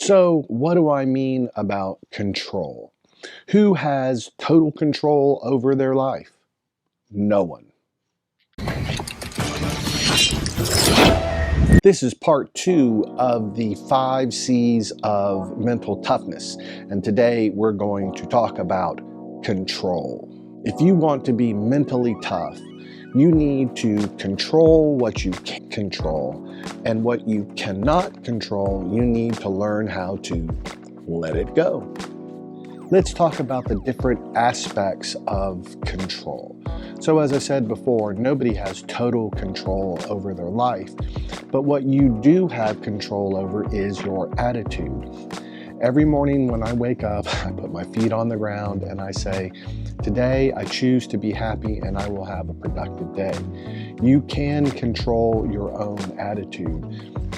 So what do I mean about control? Who has total control over their life? No one. This is part 2 of the 5 C's of mental toughness, and today we're going to talk about control. If you want to be mentally tough, you need to control what you can control, and what you cannot control, you need to learn how to let it go. Let's talk about the different aspects of control. So as I said before, nobody has total control over their life, but what you do have control over is your attitude. Every morning when I wake up, I put my feet on the ground and I say, today I choose to be happy and I will have a productive day. You can control your own attitude.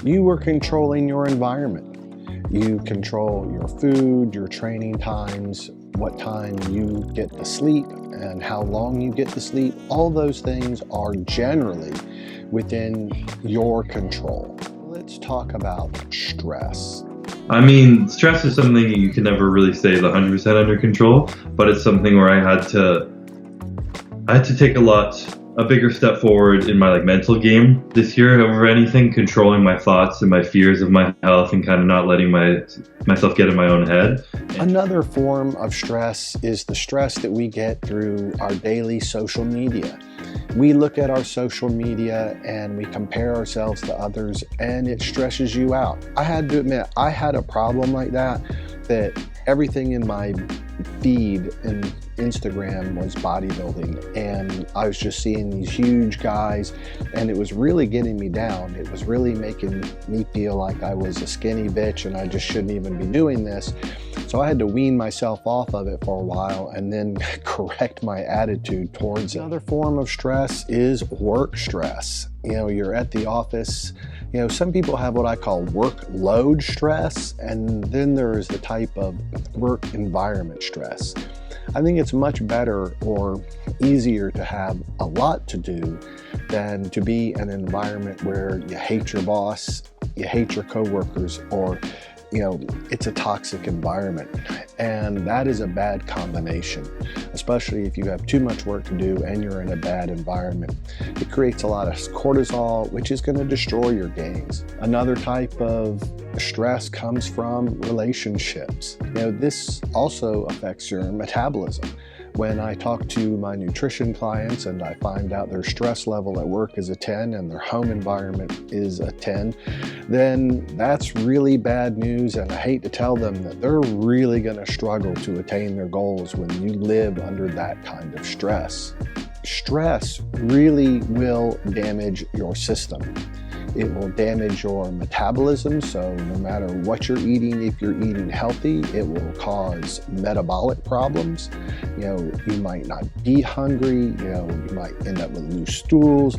You are controlling your environment. You control your food, your training times, what time you get to sleep and how long you get to sleep. All those things are generally within your control. Let's talk about stress. I mean, stress is something you can never really say is 100% under control, but it's something where I had to take a bigger step forward in my mental game this year over anything, controlling my thoughts and my fears of my health and kind of not letting myself get in my own head. Another form of stress is the stress that we get through our daily social media. We look at our social media and we compare ourselves to others and it stresses you out. I had to admit, I had a problem like that everything in my feed in Instagram was bodybuilding, and I was just seeing these huge guys and it was really getting me down. It was really making me feel like I was a skinny bitch and I just shouldn't even be doing this. So I had to wean myself off of it for a while and then correct my attitude towards it. Another form of stress is work stress. You're at the office. Some people have what I call workload stress, and then there's the type of work environment stress. I think it's much better or easier to have a lot to do than to be in an environment where you hate your boss, you hate your coworkers, or it's a toxic environment. And that is a bad combination, especially if you have too much work to do and you're in a bad environment. It creates a lot of cortisol, which is going to destroy your gains. Another type of stress comes from relationships. This also affects your metabolism. When I talk to my nutrition clients and I find out their stress level at work is a 10 and their home environment is a 10, then that's really bad news, and I hate to tell them that they're really going to struggle to attain their goals when you live under that kind of stress. Stress really will damage your system. It will damage your metabolism, so no matter what you're eating, if you're eating healthy, it will cause metabolic problems. You might not be hungry, you might end up with loose stools,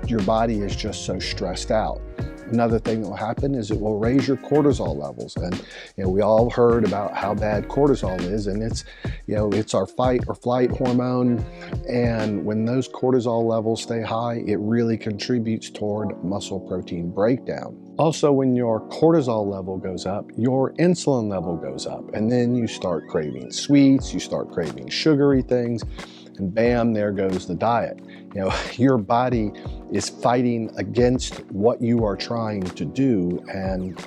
your body is just so stressed out. Another thing that will happen is it will raise your cortisol levels. And we all heard about how bad cortisol is, and it's our fight or flight hormone. And when those cortisol levels stay high, it really contributes toward muscle protein breakdown. Also, when your cortisol level goes up, your insulin level goes up, and then you start craving sweets, you start craving sugary things, and bam, there goes the diet. Your body is fighting against what you are trying to do, and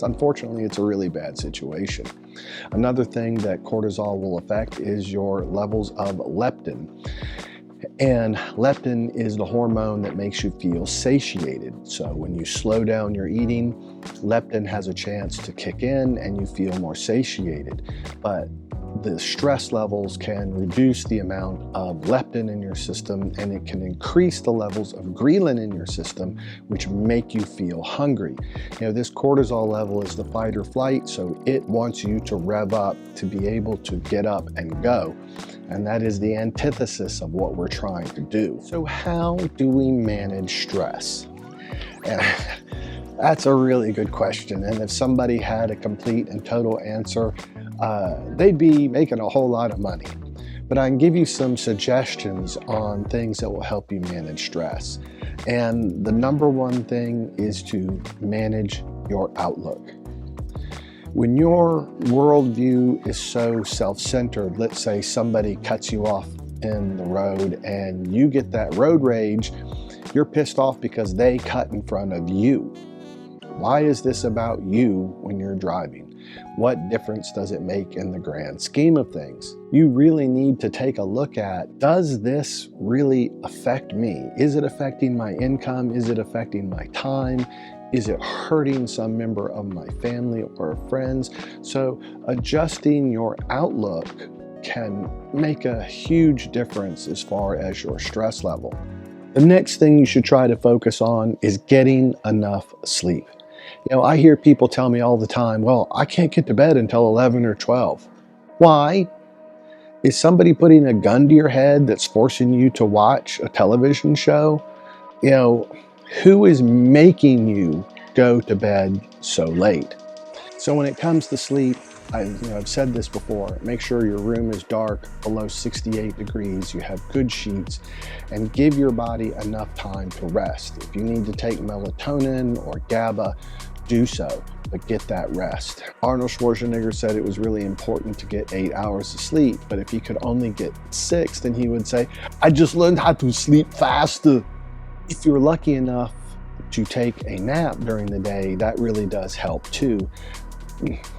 unfortunately, it's a really bad situation. Another thing that cortisol will affect is your levels of leptin. And leptin is the hormone that makes you feel satiated. So when you slow down your eating, leptin has a chance to kick in and you feel more satiated. But the stress levels can reduce the amount of leptin in your system, and it can increase the levels of ghrelin in your system, which make you feel hungry. This cortisol level is the fight or flight, so it wants you to rev up to be able to get up and go. And that is the antithesis of what we're trying to do. So how do we manage stress? That's a really good question. And if somebody had a complete and total answer, they'd be making a whole lot of money. But I can give you some suggestions on things that will help you manage stress. And the number one thing is to manage your outlook. When your worldview is so self-centered, let's say somebody cuts you off in the road and you get that road rage, you're pissed off because they cut in front of you. Why is this about you when you're driving? What difference does it make in the grand scheme of things? You really need to take a look at, does this really affect me? Is it affecting my income? Is it affecting my time? Is it hurting some member of my family or friends? So adjusting your outlook can make a huge difference as far as your stress level. The next thing you should try to focus on is getting enough sleep. I hear people tell me all the time, well, I can't get to bed until 11 or 12. Why? Is somebody putting a gun to your head that's forcing you to watch a television show? Who is making you go to bed so late? So when it comes to sleep, I've said this before, make sure your room is dark, below 68 degrees, you have good sheets, and give your body enough time to rest. If you need to take melatonin or GABA, do so, but get that rest. Arnold Schwarzenegger said it was really important to get 8 hours of sleep, but if he could only get 6, then he would say, I just learned how to sleep faster. If you're lucky enough to take a nap during the day, that really does help too.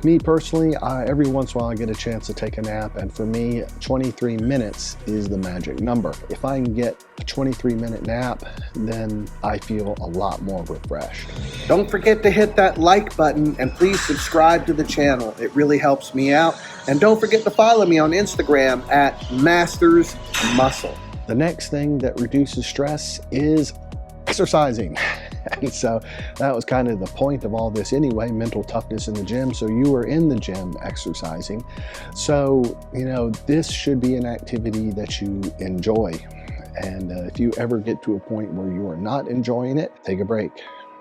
Me personally, every once in a while I get a chance to take a nap, and for me, 23 minutes is the magic number. If I can get a 23-minute nap, then I feel a lot more refreshed. Don't forget to hit that like button and please subscribe to the channel. It really helps me out. And don't forget to follow me on Instagram at Masters Muscle. The next thing that reduces stress is exercising. And so that was kind of the point of all this anyway, mental toughness in the gym. So you were in the gym exercising. So, this should be an activity that you enjoy. And if you ever get to a point where you are not enjoying it, take a break.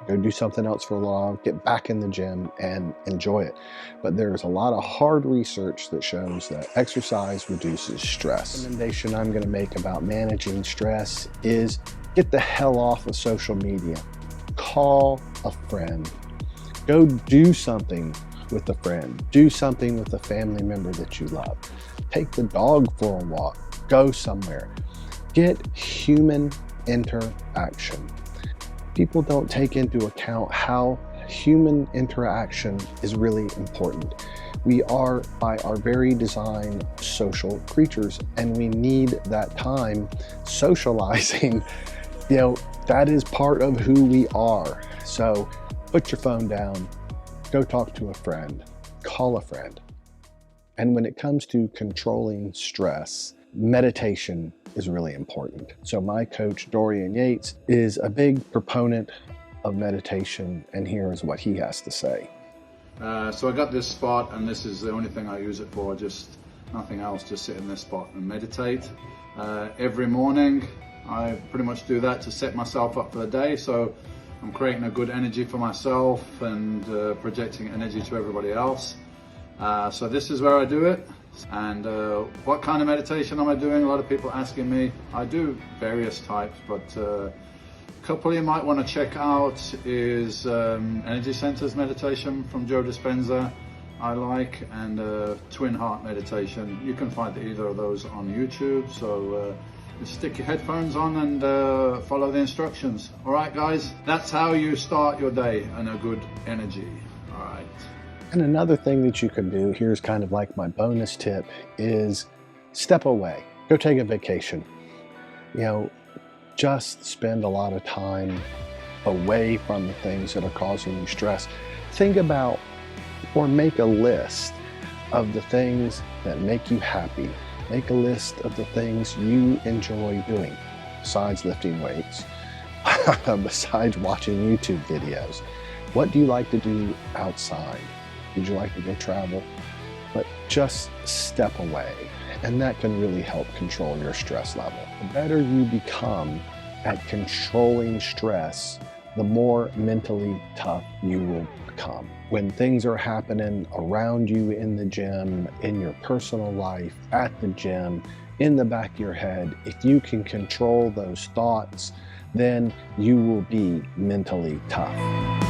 Go do something else for a while, get back in the gym and enjoy it. But there's a lot of hard research that shows that exercise reduces stress. The recommendation I'm going to make about managing stress is get the hell off of social media. Call a friend. Go do something with a friend. Do something with a family member that you love. Take the dog for a walk. Go somewhere. Get human interaction. People don't take into account how human interaction is really important. We are, by our very design, social creatures, and we need that time socializing. That is part of who we are. So put your phone down, go talk to a friend, call a friend. And when it comes to controlling stress, meditation is really important. So my coach, Dorian Yates, is a big proponent of meditation, and here is what he has to say. So I got this spot, and this is the only thing I use it for, just nothing else, just sit in this spot and meditate. Every morning, I pretty much do that to set myself up for the day, so I'm creating a good energy for myself and projecting energy to everybody else. So this is where I do it. And what kind of meditation am I doing? A lot of people asking me. I do various types, but a couple you might want to check out is Energy Centers meditation from Joe Dispenza, I like, and Twin Heart meditation. You can find either of those on YouTube, so just stick your headphones on and follow the instructions. All right, guys, that's how you start your day in a good energy. All right. And another thing that you can do, here's kind of like my bonus tip, is step away. Go take a vacation. Just spend a lot of time away from the things that are causing you stress. Think about or make a list of the things that make you happy. Make a list of the things you enjoy doing, besides lifting weights, besides watching YouTube videos. What do you like to do outside? Would you like to go travel? But just step away, and that can really help control your stress level. The better you become at controlling stress, the more mentally tough you will become. When things are happening around you in the gym, in your personal life, at the gym, in the back of your head, if you can control those thoughts, then you will be mentally tough.